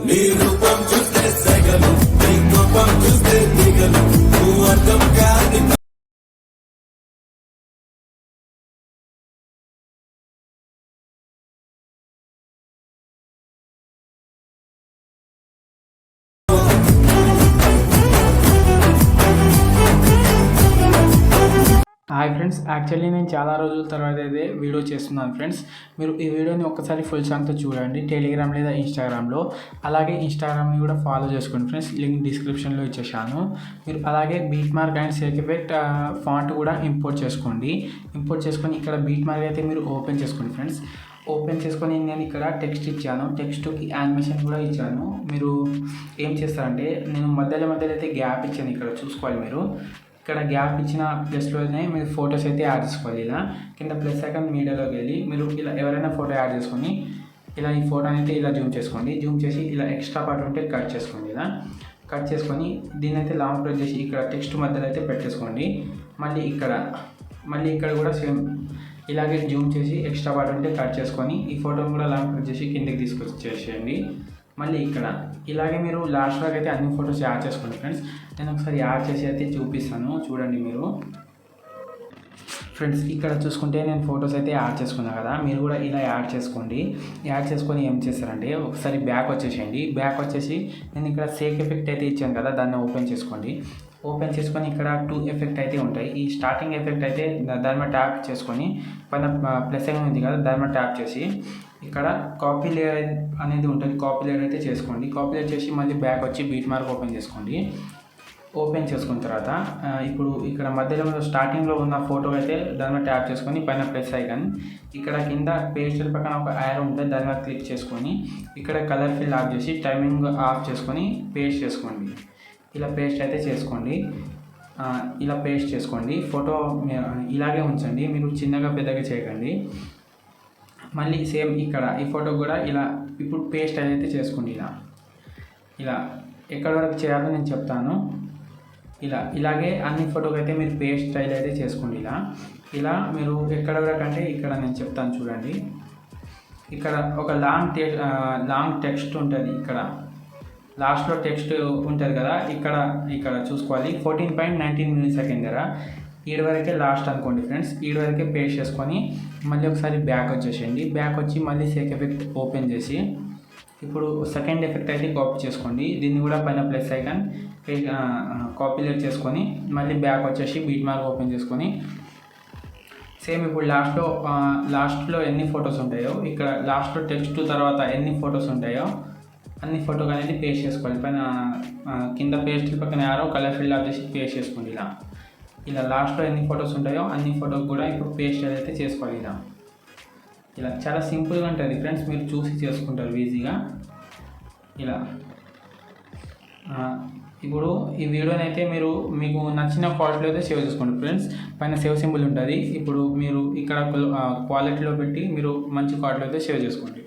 నీ రూపం చూస్తే సెగలు, నీ కోపం చూస్తే దిగలు, నువ్వు అర్థం కాని హాయ్ ఫ్రెండ్స్, యాక్చువల్లీ నేను చాలా రోజుల తర్వాత అయితే వీడియో చేస్తున్నాను ఫ్రెండ్స్. మీరు ఈ వీడియోని ఒక్కసారి ఫుల్ సాంగ్తో చూడండి టెలిగ్రామ్ లేదా ఇన్స్టాగ్రామ్లో. అలాగే ఇన్స్టాగ్రామ్ని కూడా ఫాలో చేసుకోండి ఫ్రెండ్స్, లింక్ డిస్క్రిప్షన్లో ఇచ్చేసాను. మీరు అలాగే beat mark and Sheikh effect font కూడా ఇంపోర్ట్ చేసుకోండి. ఇంపోర్ట్ చేసుకొని ఇక్కడ బీట్ మార్క్ అయితే మీరు ఓపెన్ చేసుకోండి ఫ్రెండ్స్. ఓపెన్ చేసుకొని నేను ఇక్కడ టెక్స్ట్ ఇచ్చాను, టెక్స్ట్కి యానిమేషన్ కూడా ఇచ్చాను. మీరు ఏం చేస్తారంటే, నేను మధ్యలో అయితే గ్యాప్ ఇచ్చాను, ఇక్కడ చూసుకోవాలి మీరు. ఇక్కడ గ్యాప్ ఇచ్చిన ప్లస్లోనే మీరు ఫొటోస్ అయితే యాడ్ చేసుకోవాలి. ఇలా కింద ప్లస్ ఐకాన్ మీడియాలోకి వెళ్ళి మీరు ఇలా ఎవరైనా ఫోటో యాడ్ చేసుకొని ఇలా ఈ ఫోటో అయితే ఇలా జూమ్ చేసుకోండి. జూమ్ చేసి ఇలా ఎక్స్ట్రా పార్ట్ ఉంటే కట్ చేసుకోండి. ఇలా కట్ చేసుకొని దీని అయితే లాంగ్ ప్రెస్ చేసి ఇక్కడ టెక్స్ట్ మధ్యలో అయితే పెట్టేసుకోండి. మళ్ళీ ఇక్కడ కూడా సేమ్ ఇలాగే జూమ్ చేసి ఎక్స్ట్రా పార్ట్ ఉంటే కట్ చేసుకొని ఈ ఫోటోని కూడా లాంగ్ ప్రెస్ చేసి కిందకి తీసుకొచ్చేసేయండి. మళ్ళీ ఇక్కడ ఇలాగే మీరు లాస్ట్ వరకు అయితే అన్ని ఫొటోస్ యాడ్ చేసుకోండి ఫ్రెండ్స్. నేను ఒకసారి యాడ్ చేసి అయితే చూపిస్తాను, చూడండి మీరు ఫ్రెండ్స్. ఇక్కడ చూసుకుంటే నేను ఫొటోస్ అయితే యాడ్ చేసుకున్నాను కదా, మీరు కూడా ఇలా యాడ్ చేసుకోండి. యాడ్ చేసుకొని ఏం చేస్తారంటే ఒకసారి బ్యాక్ వచ్చేసేయండి. బ్యాక్ వచ్చేసి నేను ఇక్కడ షేక్ ఎఫెక్ట్ అయితే ఇచ్చాను కదా, దాన్ని ఓపెన్ చేసుకోండి. ఓపెన్ చేసుకొని ఇక్కడ 2 ఎఫెక్ట్ అయితే ఉంటాయి. ఈ స్టార్టింగ్ ఎఫెక్ట్ అయితే దాని మీద ట్యాప్ చేసుకొని పైన ప్లస్ ఐకాన్ ఉంది కదా, దాని మీద ట్యాప్ చేసి ఇక్కడ కాపీ లేయర్ అనేది ఉంటుంది, కాపీ లేయర్ అయితే చేసుకోండి. కాపీ లేయర్ చేసి మళ్ళీ బ్యాక్ వచ్చి బీట్ మార్క్ ఓపెన్ చేసుకోండి. ఓపెన్ చేసుకున్న తర్వాత ఇప్పుడు ఇక్కడ మధ్యలో స్టార్టింగ్లో ఉన్న ఫోటో అయితే దాని మీద ట్యాప్ చేసుకొని పైన ప్లస్ ఐకాన్ ఇక్కడ కింద పేస్టల్ పక్కన ఒక యారో ఉంటుంది, దాని మీద క్లిక్ చేసుకొని ఇక్కడ కలర్ ఫిల్ ఆఫ్ చేసి టైమింగ్ ఆఫ్ చేసుకొని పేస్ట్ చేసుకోండి. ఇలా పేస్ట్ అయితే చేసుకోండి. ఇలా పేస్ట్ చేసుకోండి. ఫోటో ఇలాగే ఉంచండి, మీరు చిన్నగా పెద్దగా చేయకండి. మళ్ళీ సేమ్ ఇక్కడ ఈ ఫోటో కూడా ఇలా ఇప్పుడు పేస్ట్ అయితే చేసుకోండి. ఇలా ఎక్కడి వరకు చేయాలో నేను చెప్తాను. ఇలాగే అన్ని ఫోటోకి అయితే మీరు పేస్ట్ స్టైల్ అయితే చేసుకోండి. ఇలా మీరు ఎక్కడ వరకు అంటే ఇక్కడ నేను చెప్తాను చూడండి. ఇక్కడ ఒక లాంగ్ టెక్స్ట్ ఉంటుంది, ఇక్కడ లాస్ట్లో టెక్స్ట్ ఉంటుంది కదా, ఇక్కడ చూసుకోవాలి. 14.19 మిల్లీసెకండ్ దగ్గర ఈడ వరకే లాస్ట్ అనుకోండి ఫ్రెండ్స్. ఈడ వరకే పేస్ట్ చేసుకొని మళ్ళీ ఒకసారి బ్యాక్ వచ్చేసేయండి. బ్యాక్ వచ్చి మళ్ళీ షేక్ ఎఫెక్ట్ ఓపెన్ చేసి ఇప్పుడు సెకండ్ ఎఫెక్ట్ అయితే కాపీ చేసుకోండి. దీన్ని కూడా పైన ప్లస్ ఐకాన్ కాపీ లేట్ చేసుకొని మళ్ళీ బ్యాక్ వచ్చేసి బీట్ మార్క్ ఓపెన్ చేసుకొని సేమ్ ఇప్పుడు లాస్ట్లో ఎన్ని ఫొటోస్ ఉంటాయో ఇక్కడ లాస్ట్లో టెక్స్ట్ తర్వాత ఎన్ని ఫొటోస్ ఉంటాయో అన్ని ఫోటోలు అనేది పేస్ట్ చేసుకోవాలి. పైన కింద పేస్ట్ పక్కన యారో కలర్ ఫిల్ ఆఫ్ చేసి పేస్ట్ చేసుకోండి. ఇలా లాస్ట్లో ఎన్ని ఫొటోస్ ఉంటాయో అన్ని ఫోటోకి కూడా ఇప్పుడు పేస్ట్ అయితే చేసుకోవాలి. ఇలా చాలా సింపుల్గా ఉంటుంది ఫ్రెండ్స్, మీరు చూసి చేసుకుంటారు ఈజీగా. ఇలా ఇప్పుడు ఈ వీడియోని అయితే మీకు నచ్చిన క్వాలిటీలో అయితే సేవ్ చేసుకోండి ఫ్రెండ్స్. పైన సేవ్ సింబల్ ఉంటుంది. ఇప్పుడు మీరు ఇక్కడ క్వాలిటీలో పెట్టి మీరు మంచి క్వాలిటీలో అయితే సేవ్ చేసుకోండి.